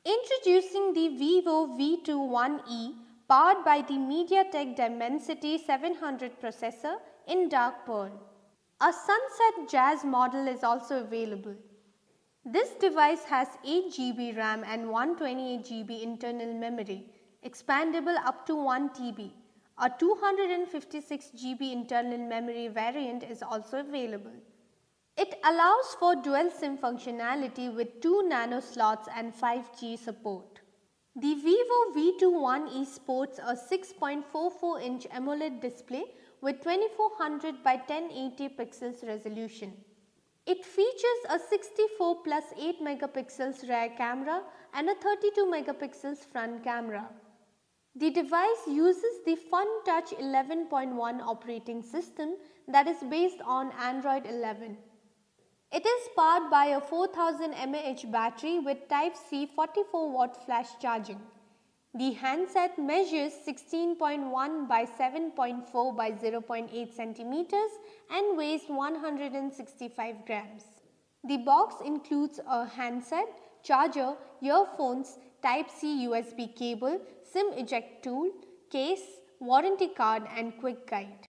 Introducing the VIVO V21e powered by the MediaTek Dimensity 700 processor in dark pearl. A Sunset Jazz model is also available. This device has 8 GB RAM and 128 GB internal memory, expandable up to 1 TB. A 256 GB internal memory variant is also available. It allows for dual SIM functionality with 2 nano slots and 5G support. The VIVO V21e sports a 6.44-inch AMOLED display with 2400 by 1080 pixels resolution. It features a 64 plus 8 megapixels rear camera and a 32 megapixels front camera. The device uses the FunTouch 11.1 operating system that is based on Android 11. It is powered by a 4000 mAh battery with Type-C 44-watt flash charging. The handset measures 16.1 by 7.4 by 0.8 centimeters and weighs 165 grams. The box includes a handset, charger, earphones, Type-C USB cable, SIM eject tool, case, warranty card and quick guide.